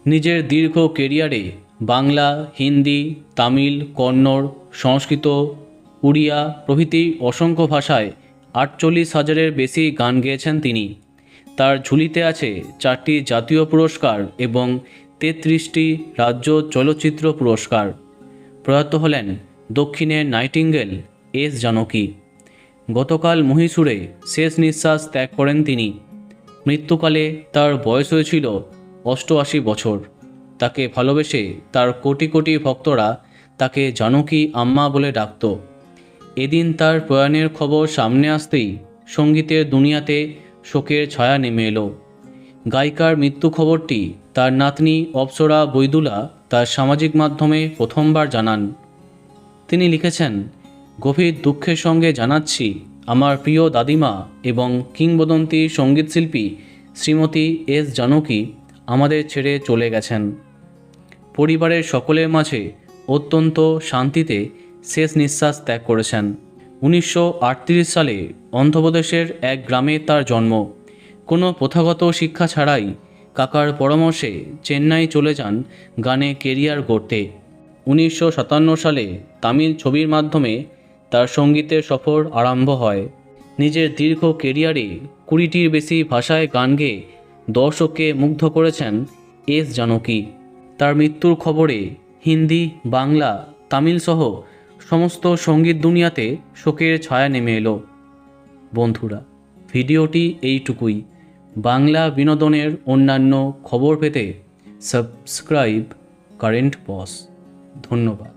নিজের দীর্ঘ কেরিয়ারে বাংলা, হিন্দি, তামিল, কন্নড়, সংস্কৃত, উড়িয়া প্রভৃতি অসংখ্য ভাষায় ৪৮,০০০-এর বেশি গান গেয়েছেন তিনি। তার ঝুলিতে আছে ৪টি জাতীয় পুরস্কার এবং ৩৩টি রাজ্য চলচ্চিত্র পুরস্কার। প্রয়াত হলেন দক্ষিণের নাইটিঙ্গেল এস জানকী। গতকাল মহীশূরে শেষ নিঃশ্বাস ত্যাগ করেন তিনি। মৃত্যুকালে তার বয়স হয়েছিল ৮৮ বছর। তাকে ভালোবেসে তার কোটি কোটি ভক্তরা তাকে জানকী আম্মা বলে ডাকত। এদিন তার প্রয়াণের খবর সামনে আসতেই সঙ্গীতের দুনিয়াতে শোকের ছায়া নেমে এলো। গায়িকার মৃত্যু খবরটি তার নাতনি অপ্সরা বৈদুলা তার সামাজিক মাধ্যমে প্রথমবার জানান। তিনি লিখেছেন, গভীর দুঃখের সঙ্গে জানাচ্ছি আমার প্রিয় দাদিমা এবং কিংবদন্তি সঙ্গীতশিল্পী শ্রীমতী এস জানকী আমাদের ছেড়ে চলে গেছেন। পরিবারের সকলের মাঝে অত্যন্ত শান্তিতে শেষ নিঃশ্বাস ত্যাগ করেছেন। ১৯৩৮ সালে অন্ধ্রপ্রদেশের এক গ্রামে তার জন্ম। কোনো প্রথাগত শিক্ষা ছাড়াই কাকার পরামর্শে চেন্নাই চলে যান গানে কেরিয়ার গড়তে। ১৯৫৭ সালে তামিল ছবির মাধ্যমে তার সঙ্গীতের সফর আরম্ভ হয়। নিজের দীর্ঘ কেরিয়ারে ২০টির বেশি ভাষায় গান গেয়ে দর্শককে মুগ্ধ করেছেন এস জানকী। তার মৃত্যুর খবরে হিন্দি, বাংলা, তামিল সহ সমস্ত সঙ্গীত দুনিয়াতে শোকের ছায়া নেমে এলো। বন্ধুরা, ভিডিওটি এইটুকুই। বাংলা বিনোদনের অন্যান্য খবর পেতে সাবস্ক্রাইব কারেন্ট পজ। ধন্যবাদ।